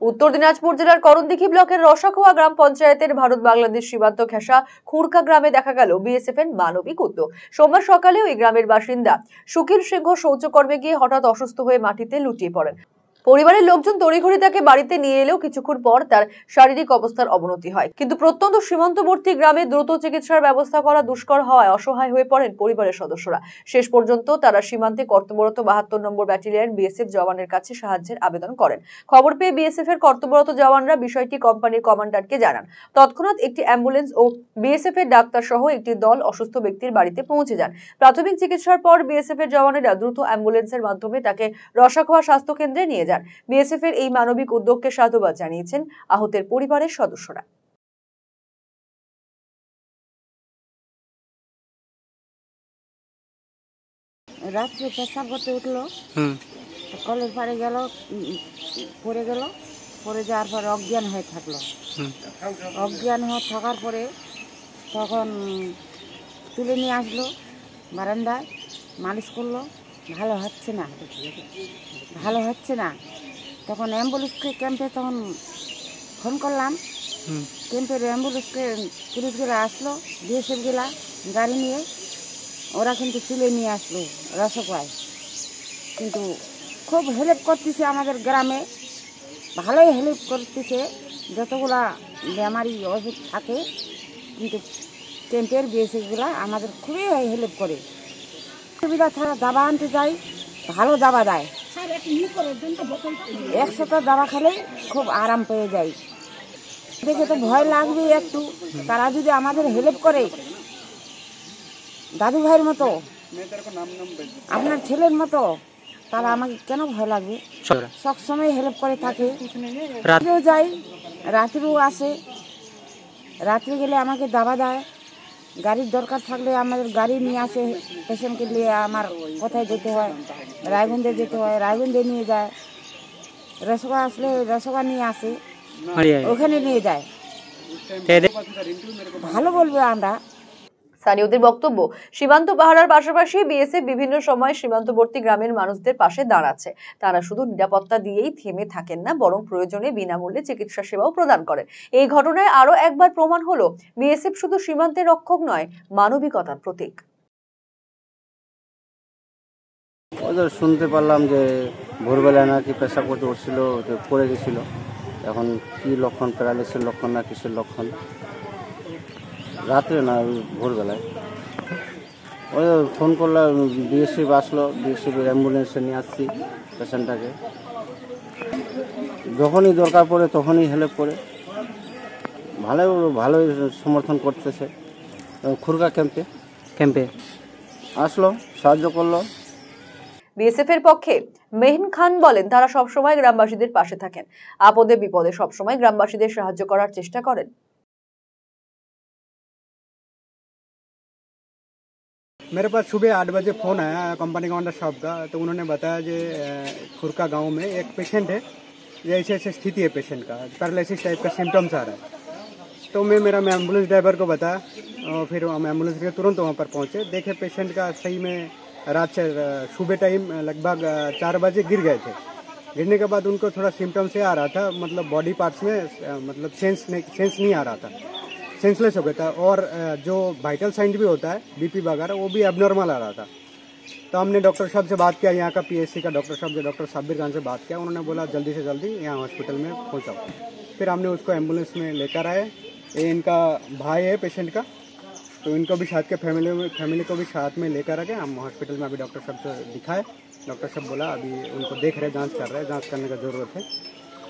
উত্তর দিনাজপুর জেলার করণদিঘি ব্লকের রসাখোয়া গ্রাম পঞ্চায়েতের ভারত বাংলাদেশ সীমান্ত ঘেঁষা খুরকা গ্রামে দেখা গেল বিএসএফ এর মানবিক উদ্যোগ। সোমবার সকালে ওই গ্রামের বাসিন্দা সুকির সিংহ শৌচকর্মে গিয়ে হঠাৎ অসুস্থ হয়ে মাটিতে লুটিয়ে পড়েন। পরিবারের লোকজন তড়িঘড়ি তাকে বাড়িতে নিয়ে এলেও কিছুক্ষণ পর তার শারীরিক অবস্থার অবনতি হয়। কিন্তু প্রত্যন্ত সীমান্তবর্তী গ্রামে দ্রুত চিকিৎসার ব্যবস্থা করা দুষ্কর হওয়ায় অসহায় হয়ে পড়েন পরিবারের সদস্যরা। শেষ পর্যন্ত তারা সীমান্তে কর্তব্যরত ৭২ নম্বর ব্যাটালিয়ন বিএসএফ জওয়ানের কাছে সাহায্যের আবেদন করেন। খবর পেয়ে বিএসএফ এর কর্তব্যরত জওয়ানরা বিষয়টি কোম্পানির কমান্ডারকে জানান। তৎক্ষণাৎ একটি অ্যাম্বুলেন্স ও বিএসএফ এর ডাক্তার সহ একটি দল অসুস্থ ব্যক্তির বাড়িতে পৌঁছে যান। প্রাথমিক চিকিৎসার পর বিএসএফ এর জওয়ানেরা দ্রুত অ্যাম্বুলেন্সের মাধ্যমে তাকে রসাখোয়া স্বাস্থ্য কেন্দ্রে নিয়ে যান। বিএসএফ এর এই মানবিক উদ্যোগকে সাধুবাদ জানিয়েছেন আহতের পরিবারের সদস্যরা। রাত্রে পেশাব করতে উঠলো, কলের পাড়ে গেল, পড়ে গেল, পড়ে যাওয়ার পরে অজ্ঞান হয়ে থাকলো। অজ্ঞান হয়ে থাকার পরে তখন তুলে নিয়ে আসলো বারান্দায়, মালিশ করলো, ভালো হচ্ছে না। তখন অ্যাম্বুলেন্সকে ক্যাম্পে তখন ফোন করলাম, ক্যাম্পের অ্যাম্বুলেন্সকে পুলিশগুলো আসলো, বিএসএফগুলা গাড়ি নিয়ে, ওরা কিন্তু তুলে নিয়ে আসলো রসগোয়ায়। কিন্তু খুব হেল্প করতেছে আমাদের গ্রামে, ভালোই হেল্প করতেছে। যতগুলা বেমারি ওষুধ থাকে কিন্তু ক্যাম্পের বিএসএফগুলা আমাদের খুবই হেল্প করে। সুবিধা ছাড়া দাবা আনতে যাই, ভালো দাবা দেয়, 100টা দাবা খেলেই খুব আরাম পেয়ে যায়। দেখে তো ভয় লাগবে একটু, তারা যদি আমাদের হেল্প করে দাদু ভাইয়ের মতো, আপনার ছেলের মতো, তারা আমাকে কেন ভয় লাগবে? সবসময় হেল্প করে থাকে। রাত্রেও যাই, রাত্রেও আসে, রাত্রে গেলে আমাকে দাবা দেয়। গাড়ির দরকার থাকলে আমাদের গাড়ি নিয়ে আসে, পেশেন্টকে নিয়ে আমার কোথায় যেতে হয়, রায়গঞ্জে যেতে হয়, রায়গঞ্জে নিয়ে যায়। রসগোয়া আসলে রসগোয়া নিয়ে আসে, ওখানে নিয়ে যায়। ভালো বলবো আমরা। স্থানীয়দের বক্তব্য, সীমান্ত পাহারার পাশাপাশি বিএসএফ বিভিন্ন সময় সীমান্তবর্তী গ্রামের মানুষদের পাশে দাঁড়াচ্ছে। তারা শুধু নিরাপত্তা দিয়েই থেমে থাকেন না, বরং প্রয়োজনে বিনামূল্যে চিকিৎসা সেবাও প্রদান করেন। এই ঘটনায় আরো একবার প্রমাণ হলো বিএসএফ শুধু সীমান্তের রক্ষক নয়, মানবিকতার প্রতীক। ওদের শুনতে পারলাম যে ভোরবেলায় নাকি পেশাব করতে উঠছিল, পড়ে গেছিল। এখন কি লক্ষণ, প্যারালাইসিসের লক্ষণ না কিসের লক্ষণ, রাত্রে না ভোরবেলায়। ওই ফোন করলাম, বিএসএফ আসলো, বিএসএফের অ্যাম্বুলেন্সে নিয়ে আসছি পেশেন্টটাকে। যখনই দরকার পড়ে তখনই হেল্প করে, ভালোই সমর্থন করতেছে। খুরকা ক্যাম্পে আসলো, সাহায্য করলো। বিএসএফ এর পক্ষে মেহিন খান বলেন, তারা সবসময় গ্রামবাসীদের পাশে থাকেন, আপদে বিপদে সবসময় গ্রামবাসীদের সাহায্য করার চেষ্টা করেন। मेरे पास सुबह 8 बजे फ़ोन आया कंपनी कमांडर साहब का, तो उन्होंने बताया कि खुरका गांव में एक पेशेंट है, ये ऐसे स्थिति है पेशेंट का, पैरालिसिस टाइप का सिम्टम्स आ रहा है। तो मैं एम्बुलेंस ड्राइवर को बताया, और फिर हम एम्बुलेंस के तुरंत वहाँ पर पहुँचे। देखे पेशेंट का सही में रात से सुबह टाइम लगभग 4 बजे गिर गए थे। गिरने के बाद उनको थोड़ा सिम्टम्स से आ रहा था, मतलब बॉडी पार्ट्स में मतलब सेंस नहीं आ रहा था, सेंसलेस हो गया था। और जो वाइटल साइन भी होता है बीपी वगैरह, वो भी एबनॉर्मल आ रहा था। तो हमने डॉक्टर साहब से बात किया, यहाँ का पीएचसी का डॉक्टर साहब, जो डॉक्टर साबिर खान से बात किया। उन्होंने बोला जल्दी से जल्दी यहाँ हॉस्पिटल में पहुँचाओ। फिर हमने उसको एम्बुलेंस में लेकर आए। ये इनका भाई है पेशेंट का, तो इनको भी साथ के फैमिली को भी साथ में लेकर आ गए हम हॉस्पिटल में। अभी डॉक्टर साहब से दिखाए, डॉक्टर साहब बोला अभी उनको देख रहे, जाँच कर रहे हैं, जाँच करने का ज़रूरत है।